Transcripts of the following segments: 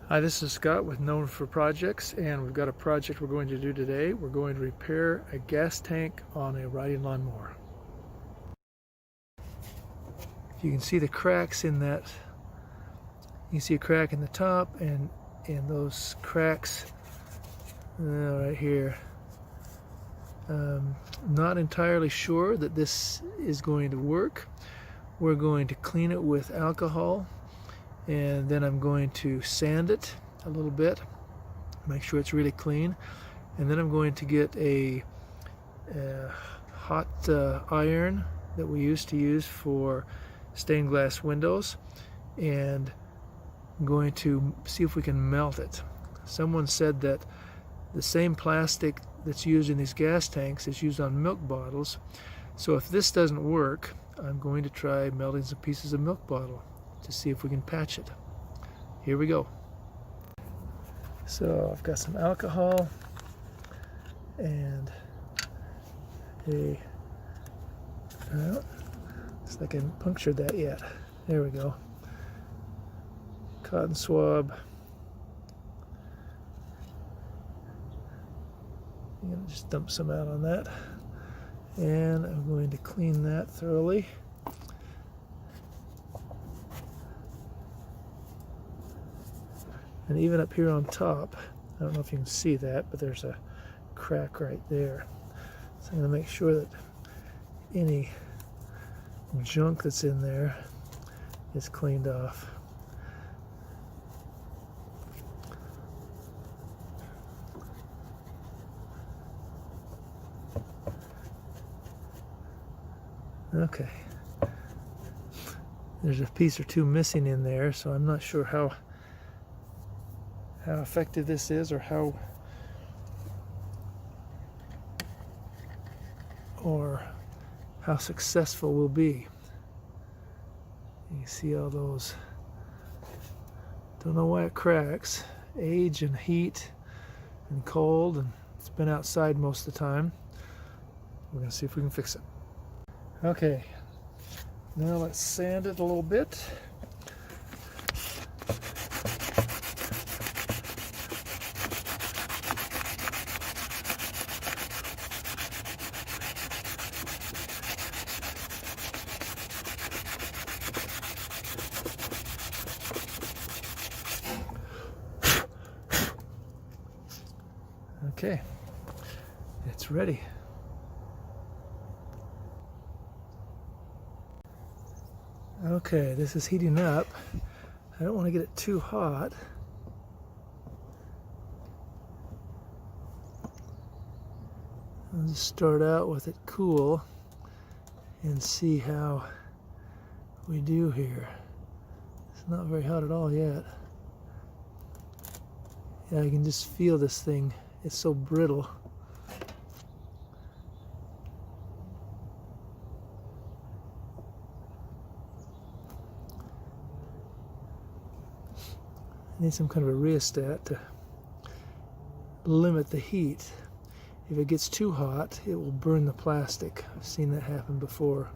Hi, this is Scott with Known for Projects, and we've got a project we're going to do today. We're going to repair a gas tank on a riding lawnmower. You can see the cracks in that. You can see a crack in the top and those cracks right here. Not entirely sure that this is going to work. We're going to clean it with alcohol, and then I'm going to sand it a little bit, make sure it's really clean, and then I'm going to get a hot iron that we used to use for stained glass windows, and I'm going to see if we can melt it. Someone said that the same plastic that's used in these gas tanks is used on milk bottles, so if this doesn't work, I'm going to try melting some pieces of milk bottle to see if we can patch it. Here we go. So I've got some alcohol and looks like I haven't punctured that yet. There we go. Cotton swab. I'm going to just dump some out on that, and I'm going to clean that thoroughly. And even up here on top, I don't know if you can see that, but there's a crack right there. So I'm going to make sure that any junk that's in there is cleaned off. Okay. There's a piece or two missing in there, so I'm not sure how effective this is, or how successful we'll be. You can see all those. Don't know why it cracks. Age and heat and cold, and it's been outside most of the time. We're going to see if we can fix it. Okay, now let's sand it a little bit. Okay, it's ready. Okay, this is heating up. I don't want to get it too hot. I'll just start out with it cool and see how we do here. It's not very hot at all yet. Yeah, I can just feel this thing. It's so brittle. I need some kind of a rheostat to limit the heat. If it gets too hot, it will burn the plastic. I've seen that happen before.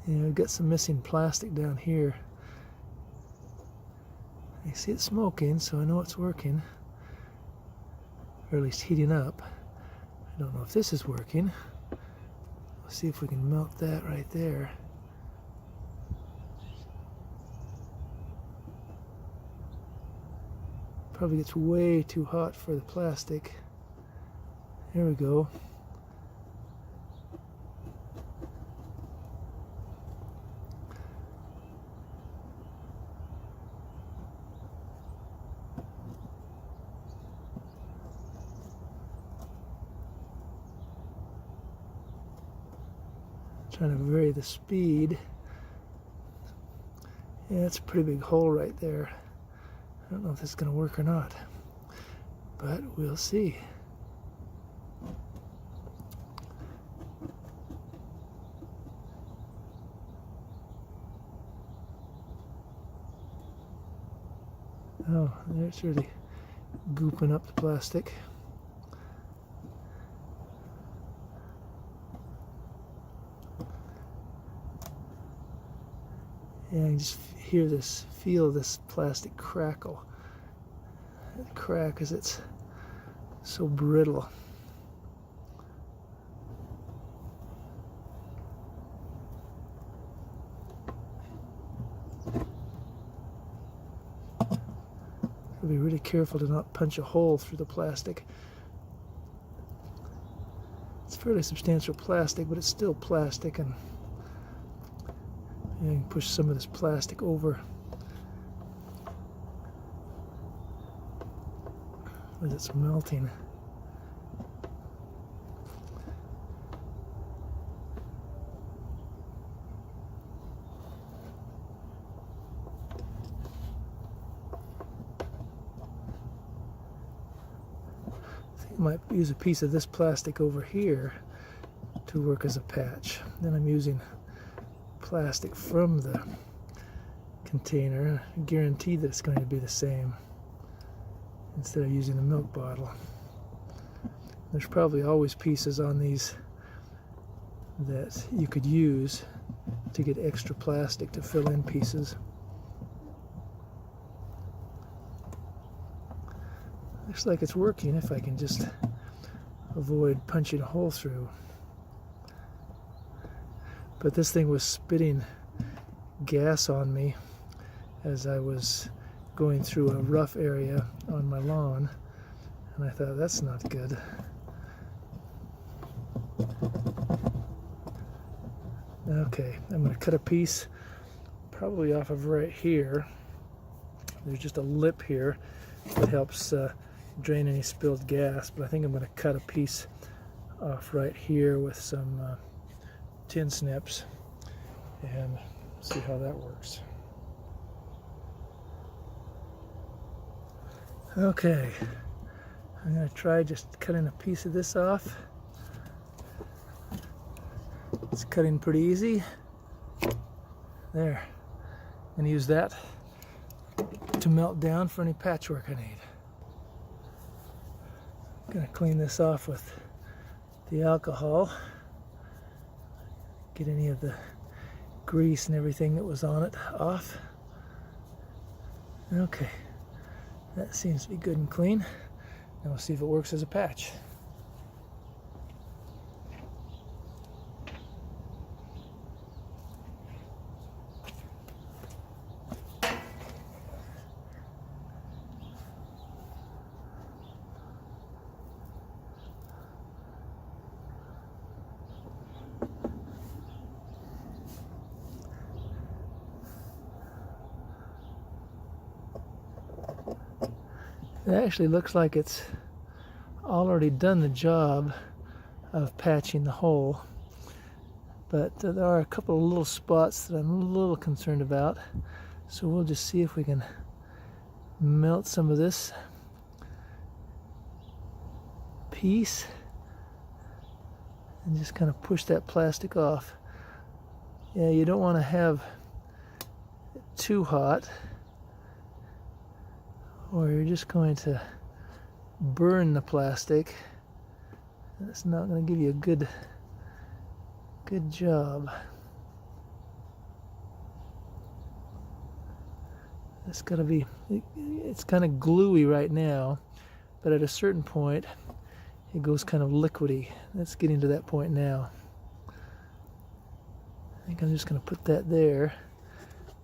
Yeah, I've got some missing plastic down here. I see it smoking, so I know it's working, or at least heating up. I don't know if this is working. Let's see if we can melt that right there. Probably gets way too hot for the plastic. There we go. Trying to vary the speed. Yeah, it's a pretty big hole right there. I don't know if this is going to work or not, but we'll see. Oh, there it's really gooping up the plastic. And you just feel this plastic crackle. It crack as it's so brittle. I'll be really careful to not punch a hole through the plastic. It's fairly substantial plastic, but it's still plastic, and you can push some of this plastic over as it's melting. I might use a piece of this plastic over here to work as a patch. Then I'm using plastic from the container, guaranteed that it's going to be the same, instead of using the milk bottle. There's probably always pieces on these that you could use to get extra plastic to fill in pieces. Looks like it's working if I can just avoid punching a hole through. But this thing was spitting gas on me as I was going through a rough area on my lawn, and I thought, that's not good. Okay, I'm going to cut a piece probably off of right here. There's just a lip here that helps drain any spilled gas, but I think I'm going to cut a piece off right here with some tin snips and see how that works. Okay, I'm going to try just cutting a piece of this off. It's cutting pretty easy. There. I'm going to use that to melt down for any patchwork I need. I'm going to clean this off with the alcohol. Get any of the grease and everything that was on it off. Okay, that seems to be good and clean. Now we'll see if it works as a patch. It actually looks like it's already done the job of patching the hole, but there are a couple of little spots that I'm a little concerned about, so we'll just see if we can melt some of this piece and just kind of push that plastic off. Yeah, you don't want to have it too hot, or you're just going to burn the plastic, and it's not going to give you a good job. It's got to be, it's kind of gluey right now, but at a certain point it goes kind of liquidy. It's getting to that point now. I think I'm just going to put that there,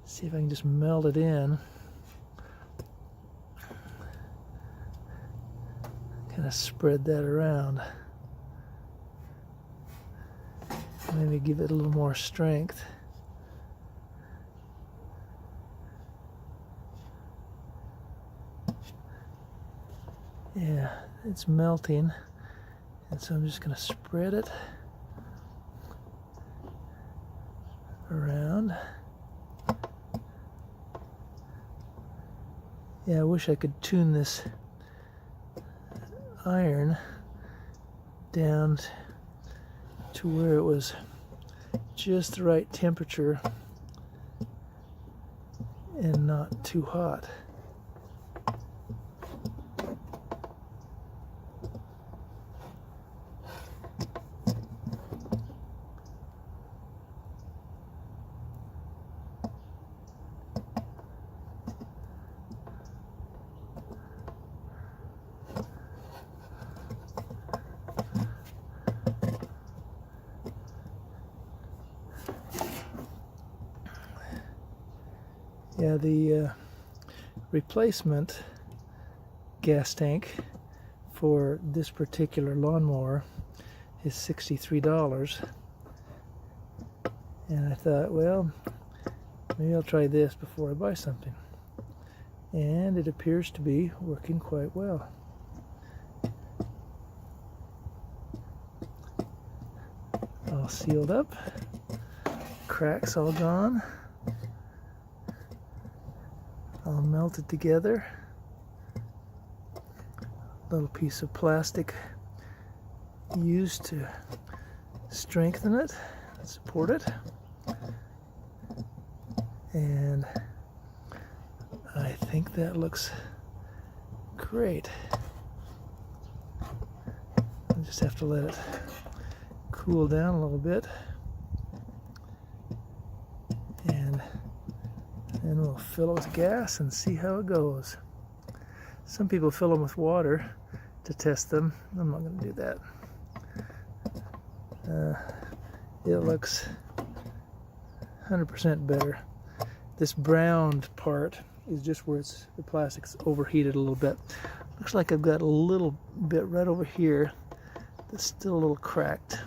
see if I can just melt it in. Kind of spread that around. Maybe give it a little more strength. Yeah, it's melting, and so I'm just going to spread it around. Yeah, I wish I could tune this iron down to where it was just the right temperature and not too hot. Yeah, the replacement gas tank for this particular lawnmower is $63. And I thought, well, maybe I'll try this before I buy something. And it appears to be working quite well. All sealed up, cracks all gone, all melted together. Little piece of plastic used to strengthen it, support it, and I think that looks great. I just have to let it cool down a little bit, and then we'll fill it with gas and see how it goes. Some people fill them with water to test them. I'm not going to do that. It looks 100% better. This browned part is just where the plastic's overheated a little bit. Looks like I've got a little bit right over here that's still a little cracked.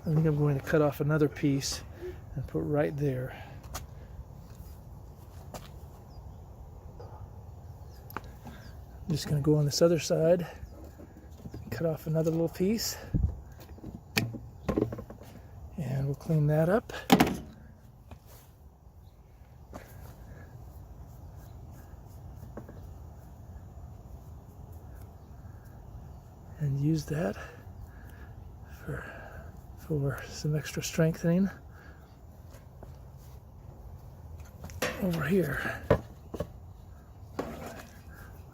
I think I'm going to cut off another piece and put right there. I'm just going to go on this other side, cut off another little piece, and we'll clean that up. And use that for some extra strengthening over here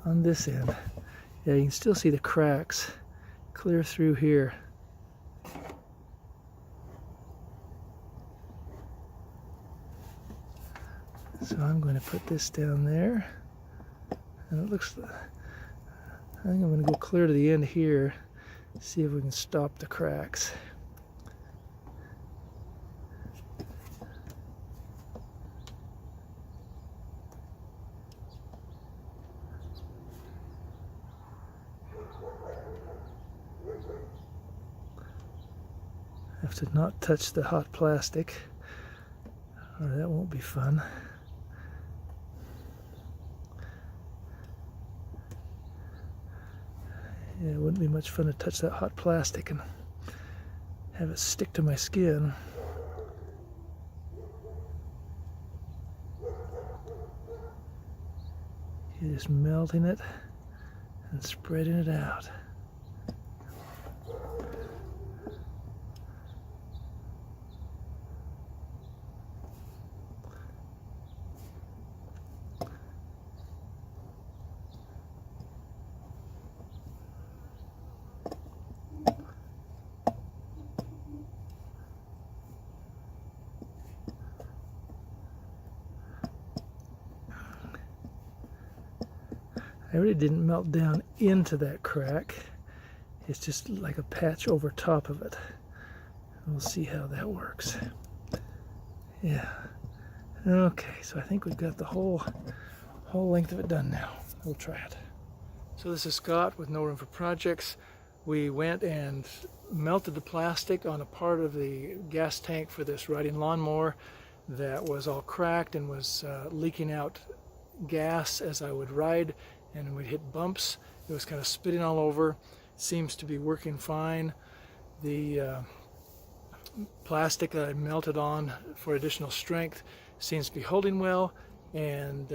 on this end. Yeah, you can still see the cracks clear through here. So I'm going to put this down there, and it looks, I think I'm going to go clear to the end here, see if we can stop the cracks. Have to not touch the hot plastic, or that won't be fun. Yeah, it wouldn't be much fun to touch that hot plastic and have it stick to my skin. You're just melting it and spreading it out. I really didn't melt down into that crack. It's just like a patch over top of it. We'll see how that works. Yeah. Okay, so I think we've got the whole length of it done now. We'll try it. So this is Scott with No Room for Projects. We went and melted the plastic on a part of the gas tank for this riding lawnmower that was all cracked and was leaking out gas as I would ride, and we'd hit bumps. It was kind of spitting all over. Seems to be working fine. The plastic that I melted on for additional strength seems to be holding well, and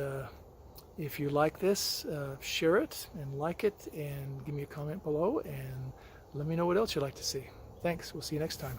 if you like this, share it and like it, and give me a comment below, and let me know what else you'd like to see. Thanks. We'll see you next time.